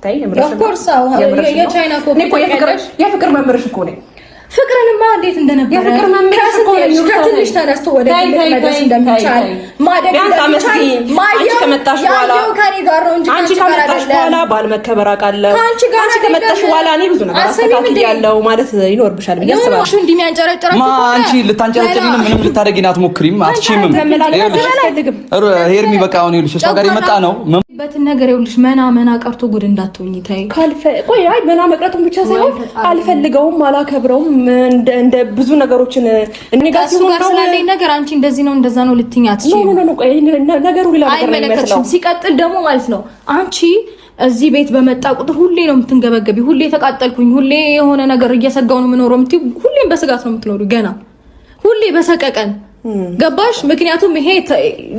ታይ ኦፍ ኮርስ የቻይና ኮፒ የፍቅር መምርሽ እኮ ነኝ ፍቅርንማ እንዴት እንደነበረ ከትንሽ ተነስቶ ወደ መድረስ እንደሚቻል አንቺ ከመጣሽ በኋላ ባል መከበር አውቃለሁ አንቺ ከመጣሽ በኋላ እኔ ብዙ ነገር አስተካክያለሁ ማለት ይኖርብሻል ብዬ አስባለሁ አንቺ ልታንጨረጭሪኝ ምንም ልታደርጊኝ አትሞክሪም አትችይም ሄርሚ በቃ አሁን ይኸውልሽ እሷ ጋር የመጣ ነው በትን ነገር ይኸውልሽ መና ቀርቶ ጉድ እንዳትሆኚ ታይ ቆይ አይ መና መቅረቱን ብቻ ሳይሆን አልፈልገውም አላከብረውም እንደ ብዙ ነገሮችን እነጋሲው ጋር ስላለኝ ነገር አንቺ እንደዚህ ነው እንደዛ ነው ልትኛ አትችይም ኖ ቆይ ነገሩ ሌላ ነገር ነው የሚመስለው ሲቀጥል ደግሞ ማለት ነው አንቺ እዚህ ቤት በመጣ ቁጥር ሁሌ ነው የምትንገበገቢ ሁሌ ተቃጠልኩኝ ሁሌ የሆነ ነገር እየሰጋው ነው የምኖረው የምትይው ሁሌም በስጋት ነው የምትኖሪው ገና ሁሌ በሰቀቀን ገባሽ ምክንያቱም ይሄ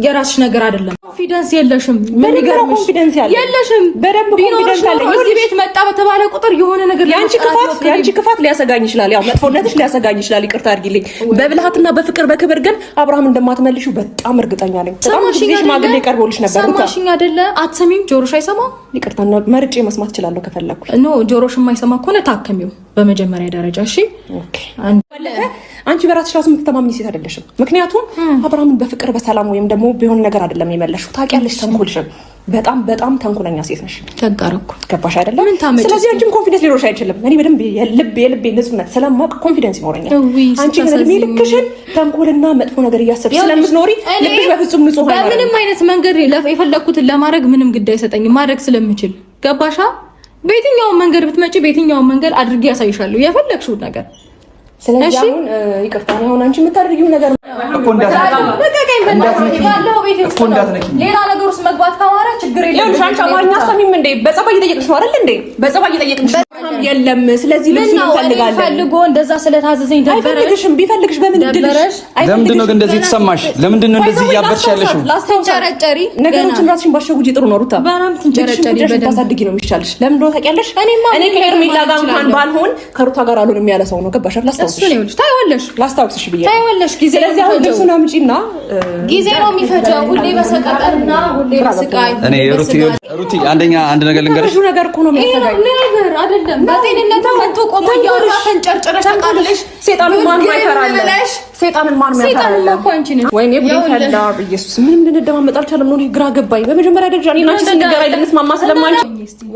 የራስሽ ነገር አይደለም ኮንፊደንስ የለሽም ምን ይገርምሽ ኮንፊደንስ የለሽም በደንብ ኮንፊደንስ አለኝ እዚህ ቤት መጣ በተባለ ቁጥር የሆነ ነገር ያንቺ ክፋት ሊያሰጋኝ ይችላል ያው መጥፎነትሽ ሊያሰጋኝ ይችላል ይቅርታ አድርጊልኝ በብልሃትና በፍቅር በክብር ግን አብርሃም እንደማትመልሺው በጣም እርግጠኛ ነኝ በጣም ጊዜሽ ማግሌ ቀርቦልሽ ነበር ሰማሽኝ አይደለ አትሰሚም ጆሮሽ አይሰማም ይቅርታና መርጬ መስማት እችላለሁ ከፈለኩ ኖ ጆሮሽ የማይሰማ ከሆነ ታከሚው በመጀመሪያ ደረጃ እሺ ኦኬ አንቺ በራስሽ ራስ የምትተማመኝ ሴት አይደለሽም ምክንያቱም አብርሃምን በፍቅር በሰላም ወይም ደግሞ ቢሆን ነገር አይደለም የመለሽው ታውቂያለሽ ተንኮልሽም በጣም በጣም ተንኮለኛ ሴት ነሽ ተጋረኩ ገባሽ አይደለም ስለዚህ አንቺም ኮንፊደንስ ሊኖርሽ አይችልም እኔ በደንብ የልቤ ንጹህነት ስለማውቅ ኮንፊደንስ ይኖረኛል አንቺ ግን እድሜ ልክሽን ተንኮልና መጥፎ ነገር እያሰብሽ ስለምትኖሪ ልብሽ በፍጹም ንጹህ አይደለም በምንም አይነት መንገድ የፈለኩትን ለማድረግ ምንም ግድ አይሰጠኝም ማድረግ ስለምችል ገባሻ በየትኛው መንገድ ብትመጪ በየትኛው መንገድ አድርጌ ያሳይሻለሁ የፈለክሽው ነገር ስለዚህ አሁን ይቅርታ ነው አሁን አንቺ የምታደርጊው ነገር እኮ እንዳትነኪ ሌላ ነገር ውስጥ መግባት ካማራ ችግር የለም አንቺ አማርኛ ሰሚም እንዴ በጸባይ እየጠየቅሽ ነው አይደል እንዴ በጸባይ እየጠየቅሽ የለም ስለዚህ ልብስ እንፈልጋለን ፈልጎ እንደዛ ስለታዘዘኝ አይፈልግሽም ቢፈልግሽ በምን ድልሽ ለምንድን ነው ግን እንደዚህ ተሰማሽ ለምንድን ነው እንደዚህ እያበርሽ ያለሽው ላስተንጨረጨሪ ነገሮችን ራስሽን ባሸጉጂ ጥሩ ነው ሩታ በጣም ትንጨረጨሪ በደንብ ታሳድጊ ነው የሚሻልሽ ለምን ነው ታውቂያለሽ እኔ ከሄርሜላ ጋር እንኳን ባልሆን ከሩታ ጋር አልሆንም ያለ ሰው ነው ገባሽ እሱ ነው ይኸውልሽ ታይዋለሽ ላስታውስሽ ብዬ ታይዋለሽ ጊዜ ስለዚህ አሁን ልብሱን አምጪና ጊዜ ነው የሚፈጀው ሁሌ በሰቀቀልና ሁሌ በስቃይ እኔ ሩቲ አንድ ነገር ልንገርሽ ብዙ ነገር እኮ ነው የሚያሰጋኝ ነገር አይደለም በጤንነት መጥቶ ቆሞ ያወራ ፈንጨርጨረሽ ታውቃለሽ ሰይጣንን ማን ማይፈራለሽ ሰይጣንን ማን ማይፈራለሽ እኮ አንቺ ነሽ ወይኔ ብለላ በኢየሱስ ምንም ልንደማመጥ አልቻለም ነው ግራ ገባኝ በመጀመሪያ ደረጃ እኔ ናንቺ ስንገራይ ለምስማማ ስለማንቺ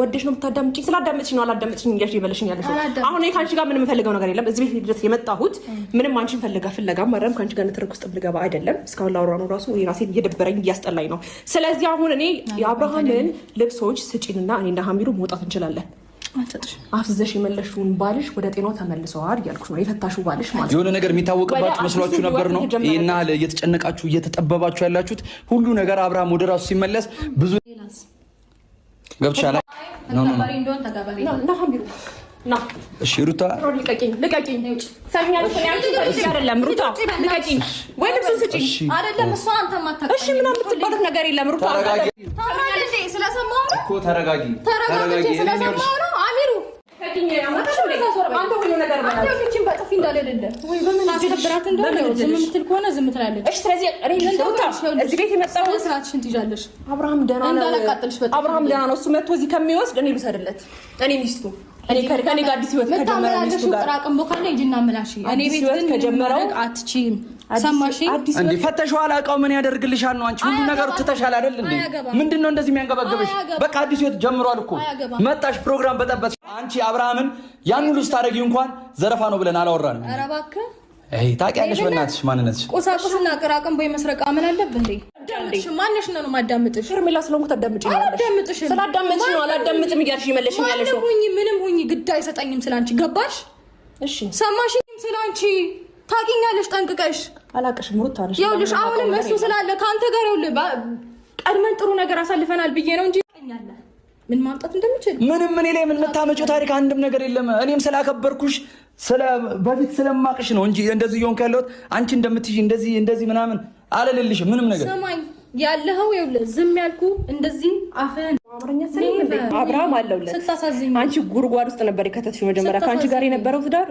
ወደሽ ነው የምታዳምጪኝ ስላዳመጥሽ ነው አላዳመጥሽኝ እያልሽ ይበለሽኝ ያለሽ አሁን እኔ ካንቺ ጋር ምንም ፈልገው ነገር የለም እዚህ ቤት ድረስ የመጣሁት ምንም አንቺን ፍለጋ ማረም ካንቺ ጋር ንትርክ ውስጥ ልገባ አይደለም እስካሁን ላወራ ነው ራሱ ራሴ እየደበረኝ እያስጠላኝ ነው ስለዚህ አሁን እኔ የአብርሃምን ልብሶች ስጪንና እኔና ሀሚሩ መውጣት እንችላለን አፍዘሽ የመለሽውን ባልሽ ወደ ጤናው ተመልሰዋል እያልኩሽ ነው የፈታሽው ባልሽ ማለት የሆነ ነገር የሚታወቅባችሁ መስሏችሁ ነበር ነው ይሄና እየተጨነቃችሁ እየተጠበባችሁ ያላችሁት ሁሉ ነገር አብርሃም ወደ ራሱ ሲመለስ ብዙ ገብቻላ ነው ሀሚሩ ና እሺ ሩታ ልቀቂኝ ሰሚያልሽ አይደለም ሩታ ልቀቂኝ ወይ ልብሱን ስጪኝ አይደለም እሷ አንተ ማታውቅ እሺ ምናምን የምትባሉት ነገር የለም ሩታ ተረጋጊ ስለሰማሁ ነው እኮ ተረጋጊ ስለሰማሁ ነው አሚሩ አንተ ሁሉ ነገር በላው አንቺን በጥፊ እንዳለልለ ወይ በምን አስከብራት እንደሆነ ዝም የምትል ከሆነ ዝም ትላለች እሺ ስለዚህ እኔ ልንተውታ እዚህ ቤት የመጣው ስራችሽን ትይዣለሽ አብርሃም ደህና ነው እንዳላቃጥልሽ በጥፊ አብርሃም ደህና ነው እሱ መጥቶ እዚህ ከሚወስድ እኔ ልውሰድለት እኔ ሚስቱ እኔ ከኔ ጋር አዲስ ህይወት ከጀመረ ሚስቱ ጋር ጥራቅም ቦካለ ይጅና ምላሽ እኔ ቤት ግን ከጀመረው አትቺም ሰማሽ እንዴ ፈተሽው አላውቀው ምን ያደርግልሻል ነው አንቺ ሁሉ ነገሩ ትተሻል አይደል እንዴ ምንድነው እንደዚህ የሚያንገበግብሽ በቃ አዲስ ህይወት ጀምሯል እኮ መጣሽ ፕሮግራም በጠበጥሽ አንቺ አብርሃምን ያን ሁሉ ስታረጊው እንኳን ዘረፋ ነው ብለን አላወራንም ኧረ እባክህ ታውቂያለሽ በእናትሽ ማንነትሽ ቁሳቁስና ቅራቅም ወይ መስረቅ ምን አለብህ እንዴ ማንሽ ነው ማዳምጥሽ ሄርሜላ ስለሆንኩ ታዳምጪኝ ስላዳምጥሽ ነው አላዳምጥም እያልሽ ይመለሽኝ ያለሽ ምንም ሁኚ ግድ አይሰጠኝም ስላንቺ ገባሽ እሺ ሰማሽኝ ስላንቺ ታውቂኛለሽ ጠንቅቀሽ አላቅሽም ሩታ ነሽ ይኸውልሽ አሁንም እሱ ስላለ ካንተ ጋር ይኸውልህ ቀድመን ጥሩ ነገር አሳልፈናል ብዬ ነው እንጂ ጠኛለህ ምን ማምጣት እንደምችል ምንም እኔ ላይ ምን መታመጪው ታሪክ አንድም ነገር የለም እኔም ስላከበርኩሽ በፊት ስለማቅሽ ነው እንጂ እንደዚህ ይሆን ካለውት አንቺ እንደምትጂ እንደዚህ ምናምን አለልልሽ ምንም ነገር ሰማኝ ያለኸው ይኸውልህ ዝም ያልኩ እንደዚህ አፈን አማርኛ ሰለኝ አብርሃም አለውለት ስታሳዝኝ አንቺ ጉርጓድ ውስጥ ነበር የከተትሽ መጀመሪያ ካንቺ ጋር የነበረው ትዳር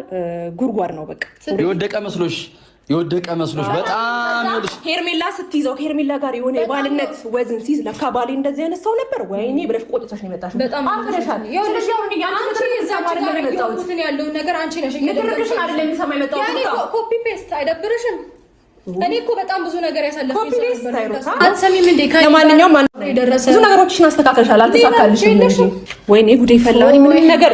ጉርጓድ ነው በቃ የወደቀ መስሎሽ የወደቀ መስሎሽ በጣም ይልሽ ሄርሜላ ስትይዘው ከሄርሜላ ጋር የሆነ የባልነት ወዝን ሲይዝ ለካ ባሌ እንደዚህ አይነት ሰው ነበር ወይኔ ብለሽ ቆጥተሽ ነው የመጣሽው። በጣም አፍረሻል። ይኸውልሽ አሁን ያንቺ እዛ ባለ ነገር ያለውን ነገር አንቺ ነሽ እየደረግሽን አይደለም የሚሰማ የመጣው ያኔ ኮፒ ፔስት አይደብርሽም? እኔ እኮ በጣም ብዙ ነገር ያሳለፍኩኝ ነበር። አትሰሚም እንዴ? ለማንኛውም ብዙ ነገሮችሽን አስተካክለሻል፣ አልተሳካልሽም እንጂ ወይኔ ጉዴ ፈላ። ምንም ነገር